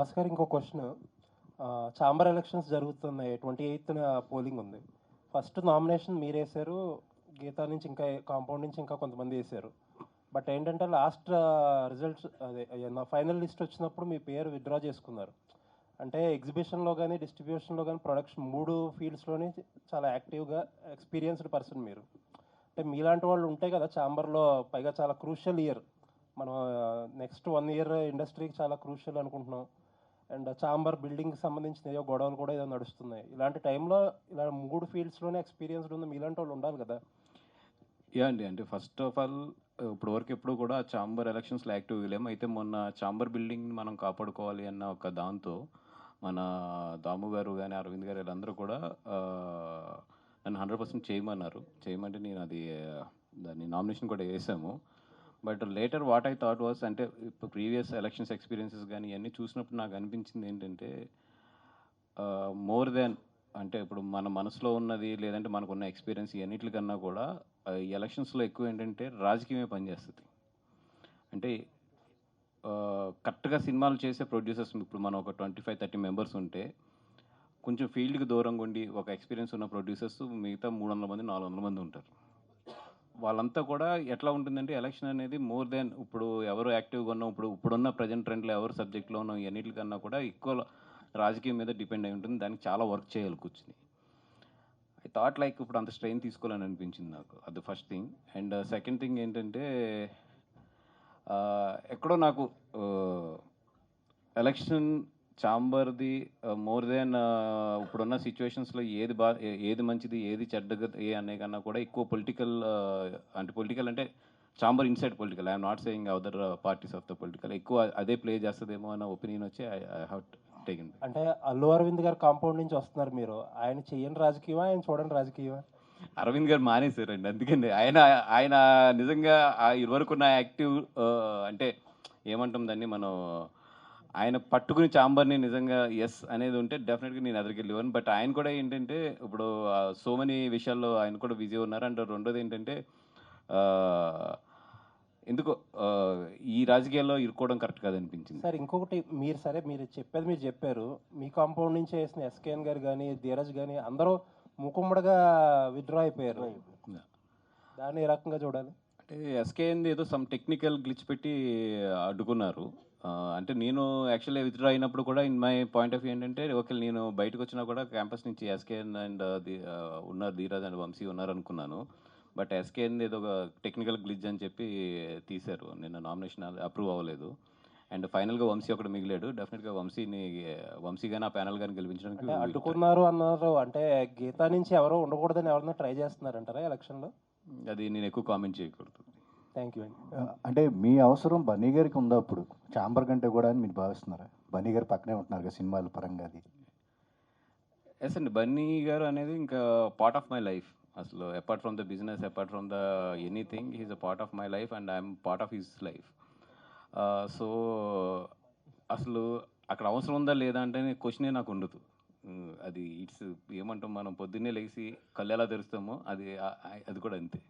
భాస్కర్ ఇంకో question. Chamber elections జరుగుతున్నాయి, 28న polling ఉంది. ఫస్ట్ నామినేషన్ మీరు వేశారు, గీతా నుంచి ఇంకా కాంపౌండ్ నుంచి ఇంకా కొంతమంది వేశారు. బట్ ఏంటంటే లాస్ట్ రిజల్ట్స్ అదే ఫైనల్ లిస్ట్ వచ్చినప్పుడు మీ పేరు విత్డ్రా చేసుకున్నారు. అంటే ఎగ్జిబిషన్లో కానీ డిస్ట్రిబ్యూషన్లో కానీ ప్రొడక్షన్ 3 ఫీల్డ్స్లోని చాలా యాక్టివ్గా ఎక్స్పీరియన్స్డ్ పర్సన్ మీరు. అంటే మీలాంటి వాళ్ళు ఉంటాయి కదా ఛాంబర్లో, పైగా చాలా క్రూషియల్ ఇయర్. మనం నెక్స్ట్ 1 ఇయర్ ఇండస్ట్రీకి చాలా క్రూషియల్ అనుకుంటున్నాం. అండ్ ఛాంబర్ బిల్డింగ్కి సంబంధించిన ఏదో గొడవలు కూడా ఏదో నడుస్తున్నాయి. ఇలాంటి టైంలో ఇలా 3 ఫీల్డ్స్లోనే ఎక్స్పీరియన్స్డ్ ఉంది మీలాంటి వాళ్ళు ఉండాలి కదా. అండి అంటే ఫస్ట్ ఆఫ్ ఆల్ ఇప్పుడు వరకు ఎప్పుడు కూడా ఛాంబర్ ఎలక్షన్స్లో యాక్టివ్గా లేము. అయితే మొన్న ఛాంబర్ బిల్డింగ్ మనం కాపాడుకోవాలి అన్న ఒక దాంతో మన దాము గారు కానీ అరవింద్ గారు వీళ్ళందరూ కూడా నన్ను 100% చేయమంటే నేను దాన్ని నామినేషన్ కూడా వేసాము. But later what I thought was, అంటే ఇప్పుడు ప్రీవియస్ ఎలక్షన్స్ ఎక్స్పీరియన్సెస్ కానీ ఇవన్నీ చూసినప్పుడు నాకు అనిపించింది ఏంటంటే మోర్ దాన్ అంటే ఇప్పుడు మన మనసులో ఉన్నది లేదంటే మనకున్న ఎక్స్పీరియన్స్ ఇవన్నిటికన్నా కూడా ఈ ఎలక్షన్స్లో ఎక్కువ ఏంటంటే రాజకీయమే పనిచేస్తుంది. అంటే కరెక్ట్గా సినిమాలు చేసే ప్రొడ్యూసర్స్ ఇప్పుడు మనం ఒక 25-30 మెంబర్స్ ఉంటే కొంచెం ఫీల్డ్కి దూరంగా ఉండి ఒక ఎక్స్పీరియన్స్ ఉన్న ప్రొడ్యూసర్స్ మిగతా 300 మంది 400 మంది ఉంటారు. వాళ్ళంతా కూడా ఎట్లా ఉంటుందంటే ఎలక్షన్ అనేది మోర్ దెన్ ఇప్పుడు ఎవరు యాక్టివ్గా ఉన్నాం, ఇప్పుడున్న ప్రజెంట్ ట్రెండ్లో ఎవరు సబ్జెక్ట్లో ఉన్నాం ఇవన్నిటికన్నా కూడా ఎక్కువ రాజకీయం మీద డిపెండ్ అయి ఉంటుంది. దానికి చాలా వర్క్ చేయాలి కూర్చుని. ఐ థాట్ లైక్ ఇప్పుడు అంత స్ట్రెయిన్ తీసుకోవాలని అనిపించింది నాకు. అది first thing. And second thing ఏంటంటే ఎక్కడో నాకు ఎలక్షన్ ఛాంబర్ది మోర్ దెన్ ఇప్పుడున్న సిచ్యువేషన్స్లో ఏది మంచిది ఏది చెడ్డగా అనే కన్నా కూడా ఎక్కువ పొలిటికల్ అంటే chamber inside political, I'm not saying other parties of the political ఎక్కువ అదే ప్లే చేస్తుందేమో అన్న ఒపీనియన్ వచ్చి ఐ హ్యావ్ టేకెన్. అంటే అల్లు అరవింద్ గారు కాంపౌండ్ నుంచి వస్తున్నారు మీరు, ఆయన చెయ్యని రాజకీయమా ఆయన చూడండి రాజకీయమా? అరవింద్ గారు మానేశారండి, అందుకని ఆయన నిజంగా ఇదివరకు ఉన్న యాక్టివ్ అంటే ఏమంటాం దాన్ని మనం, ఆయన పట్టుకుని ఛాంబర్ని నిజంగా ఎస్ అనేది ఉంటే డెఫినెట్గా నేను ఎదురుకెళ్ళేవాను. బట్ ఆయన కూడా ఏంటంటే ఇప్పుడు సో మెనీ విషయాల్లో ఆయన కూడా బిజీ ఉన్నారు. అండ్ రెండోది ఏంటంటే ఎందుకో ఈ రాజకీయాల్లో ఇరుక్కోవడం కరెక్ట్ కాదనిపించింది. సార్ ఇంకొకటి, మీరు చెప్పారు, మీ కాంపౌండ్ నుంచి వేసిన ఎస్కేఎన్ గారు కానీ ధీరజ్ కానీ అందరూ మూకుమ్మడిగా విత్డ్రా అయిపోయారు. దాన్ని ఏ రకంగా చూడాలి? అంటే ఎస్కేఎన్ ఏదో సమ్ టెక్నికల్ గ్లిచ్ పెట్టి అడ్డుకున్నారు. అంటే నేను యాక్చువల్లీ విత్డ్రా అయినప్పుడు కూడా in my point of view ఏంటంటే ఓకే నేను బయటకు వచ్చినా కూడా క్యాంపస్ నుంచి ఎస్కేఎన్ అండ్ ఉన్నారు, ధీరజ్ అండ్ వంశీ ఉన్నారు అనుకున్నాను. బట్ ఎస్కేఎన్ ఏదో ఒక టెక్నికల్ గ్లిచ్ అని చెప్పి తీశారు. నిన్న నామినేషన్ అప్రూవ్ అవ్వలేదు. అండ్ ఫైనల్గా వంశీ ఒకటి మిగిలాడు. డెఫినెట్గా వంశీ కానీ ఆ ప్యానల్ కానీ గెలిపించడానికి అడ్డుకున్నారు అన్నారు. అంటే గీతా నుంచి ఎవరో ఉండకూడదని ఎవరైనా ట్రై చేస్తున్నారంటారా ఎలక్షన్లో? అది నేను ఎక్కువ కామెంట్ చేయకూడదు. థ్యాంక్ యూ అండి. అంటే మీ అవసరం బన్నీ గారికి ఉందా అప్పుడు ఛాంబర్ కంటే కూడా అని మీరు భావిస్తున్నారా? బన్నీ గారు పక్కనే ఉంటున్నారు కదా సినిమాల పరంగా. అది ఎస్ అండి, బన్నీ గారు అనేది ఇంకా పార్ట్ ఆఫ్ మై లైఫ్. అసలు apart from the business, apart from the anything, he's a part of my life and I'm part of his life. So అసలు అక్కడ అవసరం ఉందా లేదా అంటే క్వశ్చనే నాకు ఉండదు. అది ఏమంటాం మనం పొద్దున్నే లేచి కళ్ళు ఎలా తెరుస్తామో అది కూడా అంతే.